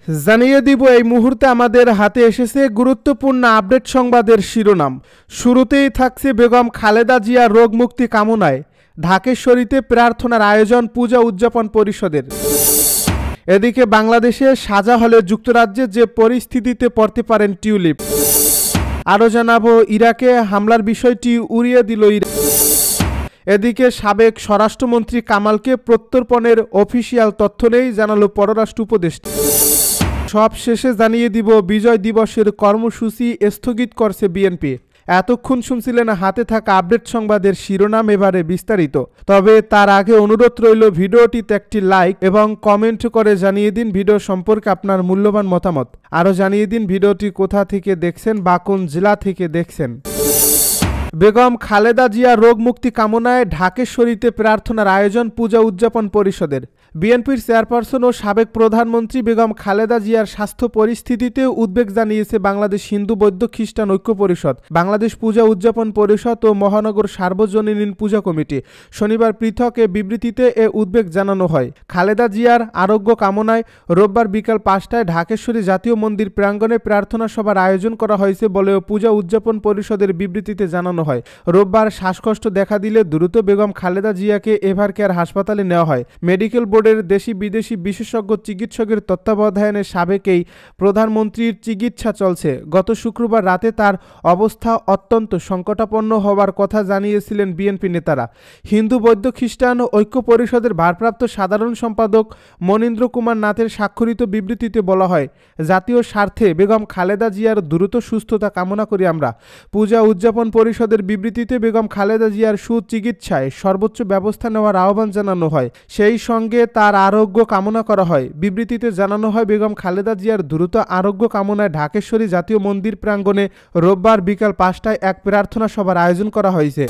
জানিয়ে দিব এই মুহূর্তে আমাদের হাতে এসেছে গুরুত্বপূর্ণ আপডেট সংবাদের শিরোনাম। শুরুতেই থাকছে বেগম খালেদা জিয়া রোগ মুক্তি কামনায় ঢাকেশ্বরীতে প্রার্থনার আয়োজন পূজা উদযাপন পরিষদের। এদিকে বাংলাদেশে সাজা হলে যুক্তরাজ্যে যে পরিস্থিতিতে পড়তে পারেন টিউলিপ। আরও জানাবো ইরাকে হামলার বিষয়টি উড়িয়ে দিল ইরাক। এদিকে সাবেক স্বরাষ্ট্রমন্ত্রী কামালকে প্রত্যর্পণের অফিসিয়াল তথ্য নেই, জানালো পররাষ্ট্র উপদেষ্টা। সব শেষে জানিয়ে দিব বিজয় দিবসের কর্মসূচি স্থগিত করছে বিএনপি। এতক্ষণ শুনছিলেন হাতে থাকা আপডেট সংবাদের শিরোনাম, এবারে বিস্তারিত। তবে তার আগে অনুরোধ রইল ভিডিওটিতে একটি লাইক এবং কমেন্ট করে জানিয়ে দিন ভিডিও সম্পর্কে আপনার মূল্যবান মতামত। আরও জানিয়ে দিন ভিডিওটি কোথা থেকে দেখছেন বা কোন জেলা থেকে দেখছেন। বেগম খালেদা জিয়া রোগ মুক্তি কামনায় ঢাকেশ্বরীতে প্রার্থনার আয়োজন পূজা উদযাপন পরিষদের। বিএনপির চেয়ারপারসন ও সাবেক প্রধানমন্ত্রী বেগম খালেদা জিয়ার স্বাস্থ্য পরিস্থিতিতে উদ্বেগ জানিয়েছে বাংলাদেশ হিন্দু বৌদ্ধ খ্রিস্টান ঐক্য পরিষদ, বাংলাদেশ পূজা উদযাপন পরিষদ ও মহানগর সার্বজনীন পূজা কমিটি। শনিবার পৃথক এ বিবৃতিতে এ উদ্বেগ জানানো হয়। খালেদা জিয়ার আরোগ্য কামনায় রোববার বিকাল 5টায় ঢাকেশ্বরী জাতীয় মন্দির প্রাঙ্গণে প্রার্থনা সভার আয়োজন করা হয়েছে বলেও পূজা উদযাপন পরিষদের বিবৃতিতে জানানো হয়। রোববার শ্বাসকষ্ট দেখা দিলে দ্রুত বেগম খালেদা জিয়াকে এভার কেয়ার হাসপাতালে নেওয়া হয়। মেডিকেল বোর্ডের দেশি বিদেশি বিশেষজ্ঞ চিকিৎসকের তত্ত্বাবধানে সাবেক এই প্রধানমন্ত্রীর চিকিৎসা চলছে। গত শুক্রবার রাতে তার অবস্থা অত্যন্ত সংকটাপন্ন হওয়ার কথা জানিয়েছিলেন বিএনপি নেতারা। হিন্দু বৌদ্ধ খ্রিস্টান ঐক্য পরিষদের ভারপ্রাপ্ত সাধারণ সম্পাদক মনীন্দ্র কুমার নাথের স্বাক্ষরিত বিবৃতিতে বলা হয়, জাতীয় স্বার্থে বেগম খালেদা জিয়ার দ্রুত সুস্থতা কামনা করি আমরা। পূজা উদযাপন পরিষদের বিবৃতিতে বেগম খালেদা জিয়ার সুচিকিৎসায় সর্বোচ্চ ব্যবস্থা নেওয়ার আহ্বান জানানো হয়, সেই সঙ্গে তার আরোগ্য কামনা করা হয়। বিবৃতিতে জানানো হয়, বেগম খালেদা জিয়ার দ্রুত আরোগ্য কামনায় ঢাকেশ্বরী জাতীয় মন্দির প্রাঙ্গণে রোববার বিকাল 5টায় এক প্রার্থনা সভার আয়োজন করা হয়েছে।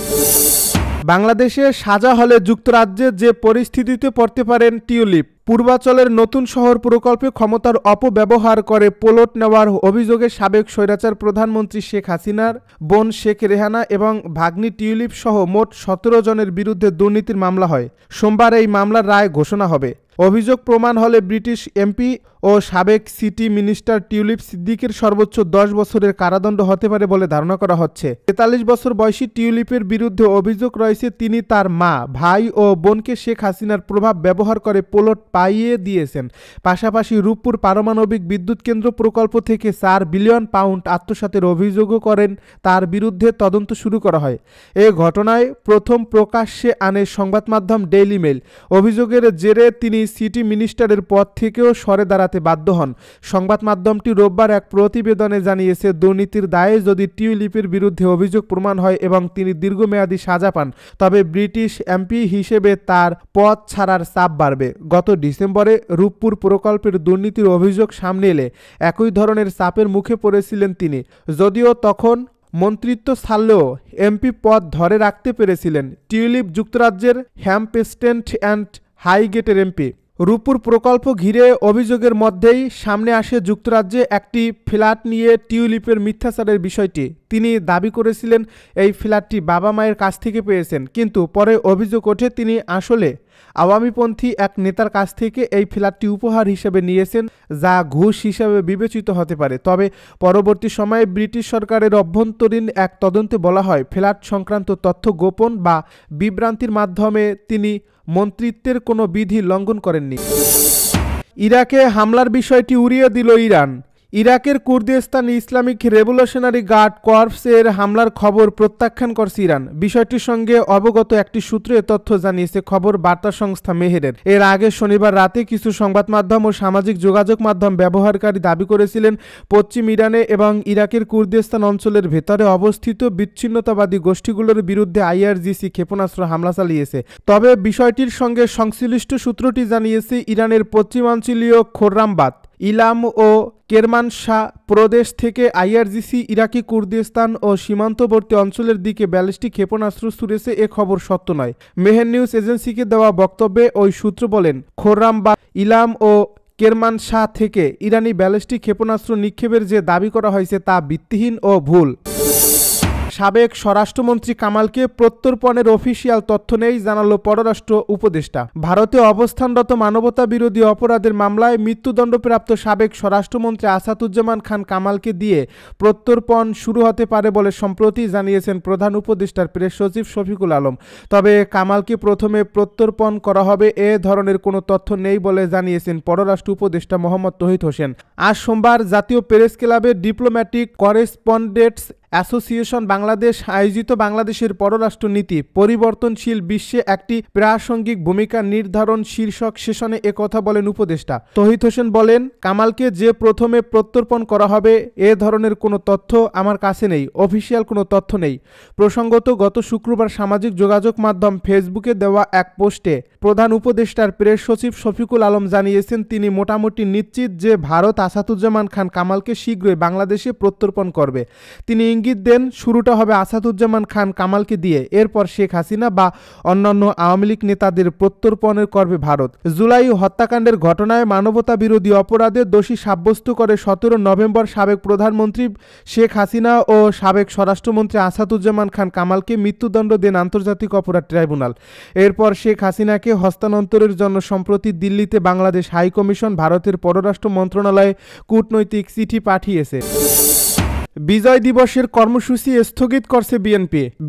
বাংলাদেশে সাজা হলে যুক্তরাজ্যে যে পরিস্থিতিতে পড়তে পারেন টিউলিপ। পূর্বাঞ্চলের নতুন শহর প্রকল্পে ক্ষমতার অপব্যবহার করে প্লট নেওয়ার অভিযোগে সাবেক স্বৈরাচার প্রধানমন্ত্রী শেখ হাসিনার বোন শেখ রেহানা এবং ভাগ্নি টিউলিপ সহ মোট 17 জনের বিরুদ্ধে দুর্নীতির মামলা হয়। সোমবার এই মামলার রায় ঘোষণা হবে। অভিযোগ প্রমাণ হলে ব্রিটিশ এমপি ও সাবেক সিটি মিনিস্টার টিউলিপ সিদ্দিকের সর্বোচ্চ 10 বছরের কারাদণ্ড হতে পারে বলে ধারণা করা হচ্ছে। 43 বছর বয়সী টিউলিপের বিরুদ্ধে অভিযোগ রয়েছে তিনি তার মা, ভাই ও বোনকে শেখ হাসিনার প্রভাব ব্যবহার করে প্লট পাইয়ে দিয়েছেন। পাশাপাশি রূপপুর পারমাণবিক বিদ্যুৎ কেন্দ্র প্রকল্প থেকে 4 বিলিয়ন পাউন্ড আত্মসাতের অভিযোগও করেন। তার বিরুদ্ধে তদন্ত শুরু করা হয়। এ ঘটনায় প্রথম প্রকাশ্যে আনে সংবাদ মাধ্যম ডেইলি মেইল। অভিযোগের জেরে তিনি সিটি মিনিস্টারের পদ থেকেও সরে দাঁড়াতে বাধ্য হন। সংবাদ মাধ্যমটি রোববার এক প্রতিবেদনে জানিয়েছে, দুর্নীতির দায়ে যদি টিউলিপের বিরুদ্ধে অভিযোগ প্রমাণ হয় এবং তিনি দীর্ঘমেয়াদী সাজা পান, তবে ব্রিটিশ এমপি হিসেবে তার পদ ছাড়ার চাপ বাড়বে। গত ডিসেম্বরে রূপপুর প্রকল্পের দুর্নীতির অভিযোগ সামনে এলে একই ধরনের চাপের মুখে পড়েছিলেন তিনি, যদিও তখন মন্ত্রিত্ব ছাড়লেও এমপি পদ ধরে রাখতে পেরেছিলেন। টিউলিপ যুক্তরাজ্যের হ্যাম্পস্টেড অ্যান্ড হাইগেটের এমপি। রূপপুর প্রকল্প ঘিরে অভিযোগের মধ্যেই সামনে আসে যুক্তরাজ্যে একটি ফ্ল্যাট নিয়ে টিউলিপের মিথ্যাচারের বিষয়টি। তিনি দাবি করেছিলেন এই ফ্ল্যাটটি বাবা মায়ের কাছ থেকে পেয়েছেন, কিন্তু পরে অভিযোগ ওঠে তিনি আসলে আওয়ামীপন্থী এক নেতার কাছ থেকে এই ফ্ল্যাটটি উপহার হিসেবে নিয়েছেন, যা ঘুষ হিসেবে বিবেচিত হতে পারে। তবে পরবর্তী সময়ে ব্রিটিশ সরকারের অভ্যন্তরীণ এক তদন্তে বলা হয়, ফ্ল্যাট সংক্রান্ত তথ্য গোপন বা বিভ্রান্তির মাধ্যমে তিনি মন্ত্রিত্বের কোনো বিধি লঙ্ঘন করেননি। ইরাকে হামলার বিষয়টি উড়িয়ে দিল ইরান। ইরাকের কুর্দিস্তান ইসলামিক রেভলিউশনারি গার্ড কর্পসের হামলার খবর প্রত্যাখ্যান করছে ইরান। বিষয়টির সঙ্গে অবগত একটি সূত্র এ তথ্য জানিয়েছে খবর বার্তা সংস্থা মেহেরের। এর আগে শনিবার রাতে কিছু সংবাদ মাধ্যম ও সামাজিক যোগাযোগ মাধ্যম ব্যবহারকারী দাবি করেছিলেন, পশ্চিম ইরানে এবং ইরাকের কুর্দিস্তান অঞ্চলের ভেতরে অবস্থিত বিচ্ছিন্নতাবাদী গোষ্ঠীগুলোর বিরুদ্ধে আইআরজিসি ক্ষেপণাস্ত্র হামলা চালিয়েছে। তবে বিষয়টির সঙ্গে সংশ্লিষ্ট সূত্রটি জানিয়েছে, ইরানের পশ্চিমাঞ্চলীয় খোররামবাদ, ইলাম ও কেরমানশাহ প্রদেশ থেকে আইআরজিসি ইরাকি কুর্দিস্তান ও সীমান্তবর্তী অঞ্চলের দিকে ব্যালিস্টিক ক্ষেপণাস্ত্র ছুড়েছে। এ খবর সত্য নয়। মেহের নিউজ এজেন্সিকে দেওয়া বক্তব্যে ওই সূত্র বলেন, খোররামবাদ, ইলাম ও কেরমানশাহ থেকে ইরানি ব্যালিস্টিক ক্ষেপণাস্ত্র নিক্ষেপের যে দাবি করা হয়েছে তা ভিত্তিহীন ও ভুল। সাবেক স্বরাষ্ট্রমন্ত্রী কামালকে প্রত্যর্পণের অফিসিয়াল তথ্য নেই, জানালো পররাষ্ট্র উপদেষ্টা। ভারতে অবস্থানরত মানবতা বিরোধী অপরাধের মামলায় মৃত্যুদণ্ডপ্রাপ্ত সাবেক স্বরাষ্ট্রমন্ত্রী আসাদুজ্জামান খান কামালকে দিয়ে প্রত্যর্পণ শুরু হতে পারে বলে সম্প্রতি জানিয়েছেন প্রধান উপদেষ্টার প্রেস সচিব শফিকুল আলম। তবে কামালকে প্রথমে প্রত্যর্পণ করা হবে এ ধরনের কোনো তথ্য নেই বলে জানিয়েছেন পররাষ্ট্র উপদেষ্টা মোহাম্মদ তৌহিদ হোসেন। আজ সোমবার জাতীয় প্রেস ক্লাবে ডিপ্লোম্যাটিক করেসপন্ডেন্টস অ্যাসোসিয়েশন বাংলাদেশ আয়োজিত বাংলাদেশের পররাষ্ট্র নীতি পরিবর্তনশীল বিশ্বে একটি প্রাসঙ্গিক ভূমিকা নির্ধারণ শীর্ষক সেশনে একথা বলেন উপদেষ্টা। তৌহিদ হোসেন বলেন, কামালকে যে প্রথমে প্রত্যর্পণ করা হবে এ ধরনের কোনো তথ্য আমার কাছে নেই, অফিসিয়াল কোনো তথ্য নেই। প্রসঙ্গত, গত শুক্রবার সামাজিক যোগাযোগ মাধ্যম ফেসবুকে দেওয়া এক পোস্টে প্রধান উপদেষ্টার প্রেস সচিব শফিকুল আলম জানিয়েছেন তিনি মোটামুটি নিশ্চিত যে ভারত আসাদুজ্জামান খান কামালকে শীঘ্রই বাংলাদেশে প্রত্যর্পণ করবে। তিনি ইঙ্গিত দেন শুরুটা হবে আসাদুজ্জামান খান কামালকে দিয়ে, এরপর শেখ হাসিনা বা অন্যান্য আওয়ামী লীগ নেতাদের প্রত্যর্পণের করবে ভারত। জুলাই হত্যাকাণ্ডের ঘটনায় মানবতা বিরোধী অপরাধে দোষী সাব্যস্ত করে 17 নভেম্বর সাবেক প্রধানমন্ত্রী শেখ হাসিনা ও সাবেক স্বরাষ্ট্রমন্ত্রী আসাদুজ্জামান খান কামালকে মৃত্যুদণ্ড দেন আন্তর্জাতিক অপরাধ ট্রাইব্যুনাল। এরপর শেখ হাসিনাকে হস্তান্তরের জন্য সম্প্রতি দিল্লিতে বাংলাদেশ হাইকমিশন ভারতের পররাষ্ট্র মন্ত্রণালয়ে কূটনৈতিক চিঠি পাঠিয়েছে। বিজয় দিবসের কর্মসূচি স্থগিত করছে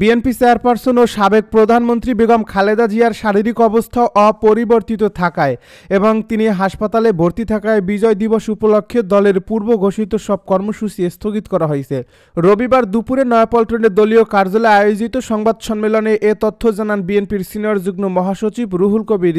বিএনপি চেয়ারপারসন ও সাবেক প্রধানমন্ত্রী বেগম খালেদা জিয়ার শারীরিক অবস্থা অপরিবর্তিত থাকায় এবং তিনি হাসপাতালে ভর্তি থাকায় বিজয় দিবস উপলক্ষে দলের পূর্ব ঘোষিত সব কর্মসূচি স্থগিত করা হয়েছে। রবিবার দুপুরে নয়াপল্টনের দলীয় কার্যালয়ে আয়োজিত সংবাদ সম্মেলনে এ তথ্য জানান বিএনপির সিনিয়র যুগ্ম মহাসচিব রুহুল কবির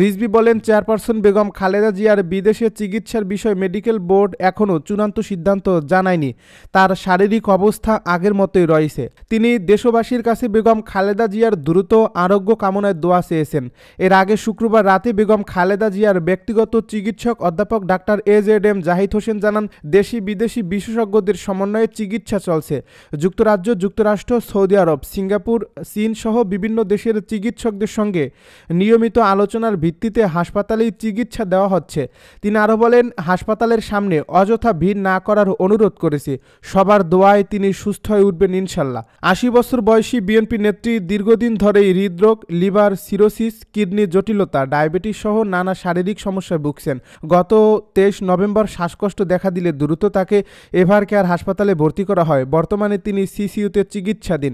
রিজভী বলেন, চেয়ারপারসন বেগম খালেদা জিয়ার বিদেশে চিকিৎসার বিষয়ে মেডিকেল বোর্ড এখনও চূড়ান্ত সিদ্ধান্ত জানায়নি। তার শারীরিক অবস্থা আগের মতোই রয়েছে। তিনি দেশবাসীর কাছে বেগম খালেদা জিয়ার দ্রুত আরোগ্য কামনায় দোয়া চেয়েছেন। এর আগে শুক্রবার রাতে বেগম খালেদা জিয়ার ব্যক্তিগত চিকিৎসক অধ্যাপক ডাক্তার AZM জাহিদ হোসেন জানান, দেশি বিদেশি বিশেষজ্ঞদের সমন্বয়ে চিকিৎসা চলছে। যুক্তরাজ্য, যুক্তরাষ্ট্র, সৌদি আরব, সিঙ্গাপুর, চীন সহ বিভিন্ন দেশের চিকিৎসকদের সঙ্গে নিয়মিত আলোচনার ভিত্তিতে হাসপাতালেই চিকিৎসা দেওয়া হচ্ছে। তিনি আরও বলেন, হাসপাতালের সামনে অযথা ভিড় না করার অনুরোধ করেছি। সবার দোয়ায় তিনি সুস্থ হয়ে উঠবেন ইনশাল্লাহ। 80 বছর বয়সী বিএনপি নেত্রী দীর্ঘদিন ধরেই হৃদরোগ, লিভার সিরোসিস, কিডনি জটিলতা, ডায়াবেটিস সহ নানা শারীরিক সমস্যায় ভুগছেন। গত 23 নভেম্বর শ্বাসকষ্ট দেখা দিলে দ্রুত তাকে এভার কেয়ার হাসপাতালে ভর্তি করা হয়। বর্তমানে তিনি সিসিইউতে চিকিৎসাধীন।